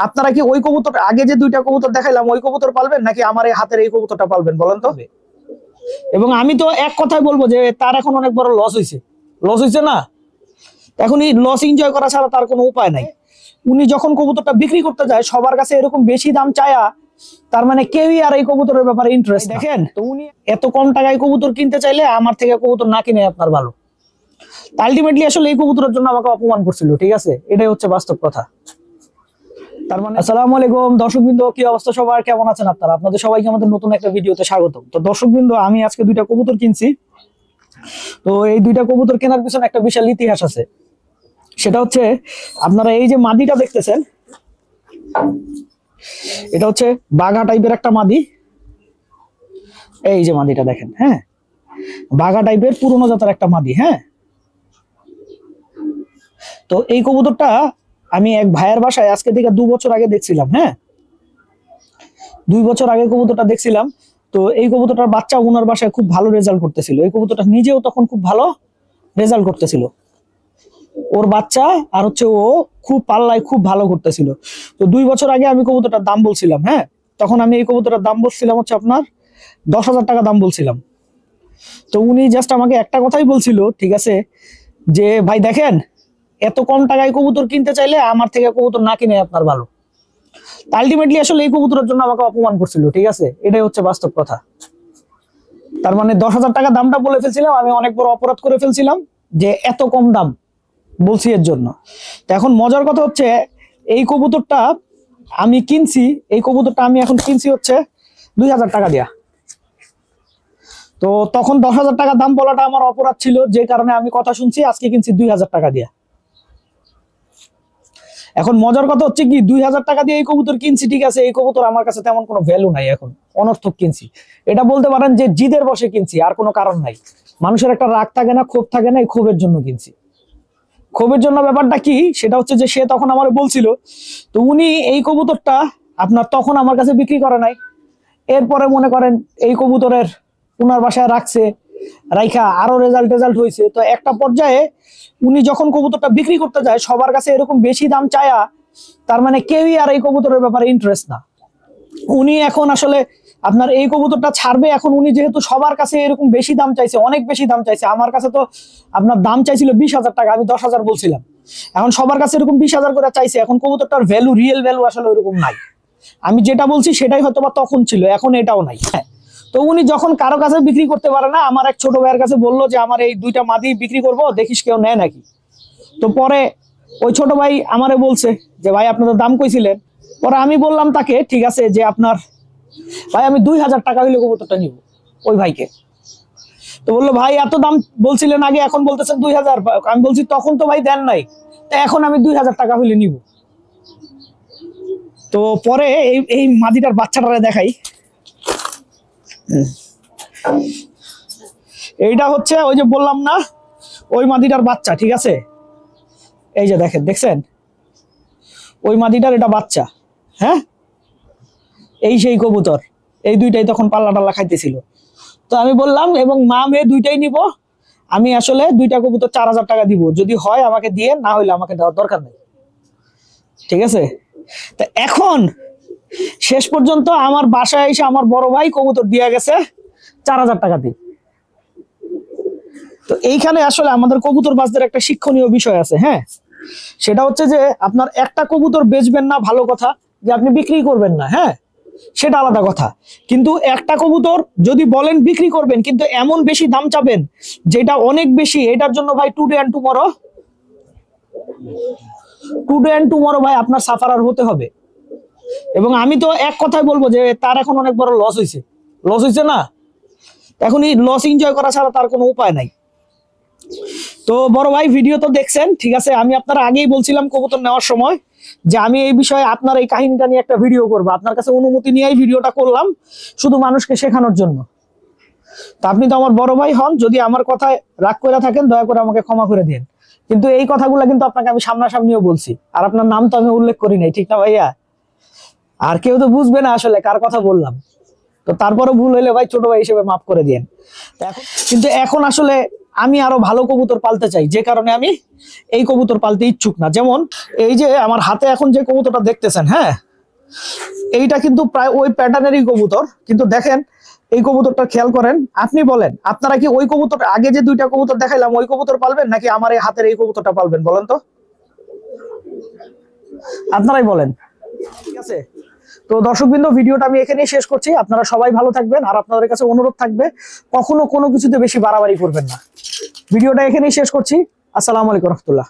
আপনারা কি ওই কবুতর আগে যে দুইটা কবুতর দেখাইলাম ওই কবুতর পালবেন নাকি আমার এই হাতের এই কবুতরটা পালবেন বলেন তো? এবং আমি তো এক কথাই বলবো যে তার এখন অনেক বড় লস হয়েছে না। এখন এই লস এনজয় করা ছাড়া তার কোনো উপায় নাই। উনি যখন কবুতরটা বিক্রি করতে যায় সবার কাছে এরকম বেশি দাম চায়া, তার মানে কেউই আর এই কবুতরের ব্যাপারে ইন্টারেস্ট দেখেন। তো উনি এত কম টাকায় কবুতর কিনতে চাইলে আমার থেকে কবুতর না কিনে আপনার ভালো। আলটিমেটলি আসলে এই কবুতরের জন্য আমাকে অপমান করছিল, ঠিক আছে, এটাই হচ্ছে বাস্তব কথা। তার মানে আসসালামু আলাইকুম দর্শকবৃন্দ, কি অবস্থা সবার, কেমন আছেন আপনারা? আপনাদের সবাইকে আমাদের নতুন একটা ভিডিওতে স্বাগতম। তো দর্শকবৃন্দ, আমি আজকে দুইটা কবুতর কিনছি। তো এই দুইটা কবুতর কেনার পিছনে একটা বিশাল ইতিহাস আছে। সেটা হচ্ছে আপনারা এই যে মাদিটা দেখতেছেন, এটা হচ্ছে বাঘা টাইপের একটা মাদি। এই যে মাদিটা দেখেন, হ্যাঁ, বাঘা টাইপের পুরনো জাতের একটা মাদি। হ্যাঁ, তো এই কবুতরটা আমি এক ভাইয়ের বাসায় আজকে থেকে 2 বছর আগে দেখছিলাম। হ্যাঁ, 2 বছর আগে কবুতরটা দেখছিলাম। তো এই কবুতরটার বাচ্চা ওনার বাসায় খুব ভালো রেজাল্ট করতেছিল। এই কবুতরটা নিজেও তখন খুব ভালো রেজাল্ট করতেছিল, ওর বাচ্চা আর হচ্ছে ও খুব পাল্লায় খুব ভালো করতেছিল। তো 2 বছর আগে আমি কবুতরটার দাম বলছিলাম। হ্যাঁ, তখন আমি এই কবুতরটার দাম বলছিলাম হচ্ছে আপনার 10,000 টাকা দাম বলছিলাম। তো উনি জাস্ট আমাকে একটা কথাই বলছিল, ঠিক আছে, যে ভাই দেখেন, এত কম টাকায় কবুতর কিনতে চাইলে আমার থেকে কবুতর না কিনে আপনার ভালো। আলটিমেটলি আসলে এই কবুতরের জন্য আমাকে অপমান করছিল, ঠিক আছে, এটাই হচ্ছে বাস্তব কথা। তার মানে 10,000 টাকা দামটা বলে ফেলছিলাম, আমি অনেক বড় অপরাধ করে ফেলছিলাম যে এত কম দাম বলছি এর জন্য। তো এখন মজার কথা হচ্ছে এই কবুতরটা আমি কিনছি, এই কবুতরটা আমি এখন কিনছি হচ্ছে 2,000 টাকা দিয়া। তো তখন 10,000 টাকা দাম বলাটা আমার অপরাধ ছিল, যে কারণে আমি কথা শুনছি, আজকে কিনছি 2,000 টাকা দিয়া। এখন মজার কথা হচ্ছে কি, 2,000 টাকা দিয়ে এই কবুতর কিনছি, ঠিক আছে, এই কবুতর আমার কাছে তেমন কোনো ভ্যালু নাই, এখন অনর্থক কিনছি। এটা বলতে পারেন যে জিদের বসে কিনছি, আর কোনো কারণ নাই। মানুষের একটা রাগ থাকে না, ক্ষোভ থাকে না, এই ক্ষোভের জন্য কিনছি। ক্ষোভের জন্য ব্যাপারটা কি, সেটা হচ্ছে যে সে তখন আমার বলছিল, তো উনি এই কবুতরটা আপনার তখন আমার কাছে বিক্রি করে নাই। এরপরে মনে করেন এই কবুতরের উনার বাসায় রাখছে, রাইখা আরো রেজাল্ট হয়েছে। তো একটা পর্যায়ে উনি যখন কবুতরটা বিক্রি করতে যায় সবার কাছে এরকম বেশি দাম চায়া, তার মানে কেউই আর এই কবুতরের ব্যাপারে ইন্টারেস্ট না। উনি এখন আসলে আপনার এই কবুতরটা ছাড়বে। এখন উনি যেহেতু সবার কাছে এরকম বেশি দাম চাইছে, অনেক বেশি দাম চাইছে, আমার কাছে তো আপনার দাম চাইছিল 20,000 টাকা, আমি 10,000 বলছিলাম। এখন সবার কাছে এরকম 20,000 করে চাইছে। এখন কবুতরটার ভ্যালু, রিয়েল ভ্যালু আসলে ওরকম নাই। আমি যেটা বলছি সেটাই হয়তো বা তখন ছিল, এখন এটাও নাই। হ্যাঁ, তো উনি যখন কারো কাছে বিক্রি করতে পারে না, আমার এক ছোট ভাইয়ের কাছে বললো যে আমার এই দুইটা মাদি বিক্রি করবো, দেখিস কেউ নেয় নাকি। তো পরে ওই ছোট ভাই আমারে বলছে যে ভাই আপনাদের দাম কইছিলেন। পরে আমি বললাম তাকে, ঠিক আছে, যে আপনার ভাই আমি 2,000 টাকা হইলে কবুতরটা নিব ওই ভাইকে। তো বললো ভাই এত দাম বলছিলেন আগে, এখন বলতেছেন 2,000। আমি বলছি তখন তো ভাই দেন নাই, তো এখন আমি 2,000 টাকা হইলে নিব। তো পরে এই মাদিটার বাচ্চাটারে দেখাই। এইটা হচ্ছে ওই যে বললাম না, ওই মাদিটার বাচ্চা, ঠিক আছে, এই যে দেখেন, দেখছেন ওই মাদিটার এটা বাচ্চা। হ্যাঁ, এই সেই কবুতর, এই দুইটাই তখন পাল্লা টাল্লা খাইতেছিল। তো আমি বললাম এবং মা মেয়ে দুইটাই নিব, আমি আসলে দুইটা কবুতর 4,000 টাকা দিব, যদি হয় আমাকে দিয়ে, না হইলে আমাকে দেওয়ার দরকার নেই, ঠিক আছে। তো এখন শেষ পর্যন্ত আমার বাসায় এসে আমার বড় ভাই কবুতর দিয়ে গেছে 4,000 টাকা দিয়ে। তো এইখানে আসলে আমাদের কবুতর বাজদের একটা শিক্ষণীয় বিষয় আছে। হ্যাঁ, সেটা হচ্ছে যে আপনার একটা কবুতর বেচবেন না, ভালো কথা, যে আপনি বিক্রি করবেন না, হ্যাঁ, সেটা আলাদা কথা। কিন্তু একটা কবুতর যদি বলেন বিক্রি করবেন, কিন্তু এমন বেশি দাম চাবেন যেটা অনেক বেশি, এটার জন্য ভাই টুডে অ্যান্ড টুমরো ভাই আপনার সাফারার হতে হবে। এবং আমি তো এক কথাই বলবো যে তার এখন অনেক বড় লস হয়েছে না। এখন এই লস এনজয় করা ছাড়া তার কোনো উপায় নাই। তো বড় ভাই ভিডিও তো দেখছেন, ঠিক আছে, আমি আপনারা আগেই বলছিলাম কবুতর নেওয়ার সময় যে আমি এই বিষয়ে আপনার এই কাহিনীটা নিয়ে একটা ভিডিও করবো। আপনার কাছে অনুমতি নিয়েই ভিডিওটা করলাম, শুধু মানুষকে শেখানোর জন্য। তা আপনি তো আমার বড় ভাই হন, যদি আমার কথায় রাগ করে থাকেন দয়া করে আমাকে ক্ষমা করে দিন। কিন্তু এই কথাগুলো কিন্তু আপনাকে আমি সামনাসামনিও বলছি, আর আপনার নাম তো আমি উল্লেখ করি নাই, ঠিক না ভাইয়া? আর কেউ তো বুঝবে না আসলে কার কথা বললাম। তো তারপরে ভুল হইলে ভাই ছোট ভাই হিসেবে মাফ করে দিন। কিন্তু এখন আসলে আমি আরো ভালো কবুতর পালতে চাই, যে কারণে আমি এই কবুতর পালতে ইচ্ছুক না। যেমন এই যে আমার হাতে এখন যে কবুতরটা দেখতেছেন, হ্যাঁ, এইটা কিন্তু প্রায় ওই প্যাটার্নেরই কবুতর, কিন্তু দেখেন এই কবুতরটা খেয়াল করেন। আপনি বলেন, আপনারা কি ওই কবুতর, আগে যে দুইটা কবুতর দেখাইলাম ওই কবুতর পালবেন, নাকি আমার এই হাতের এই কবুতরটা পালবেন? বলেন তো, আপনারাই বলেন। ঠিক আছে, তো দর্শকবৃন্দ, ভিডিওটা আমি এখানেই শেষ করছি। আপনারা সবাই ভালো থাকবেন, আর আপনাদের কাছে অনুরোধ থাকবে কখনো কোনো কিছুতে বেশি বাড়াবাড়ি করবেন না। ভিডিওটা এখানেই শেষ করছি। আসসালামু আলাইকুম রহমতুল্লাহ।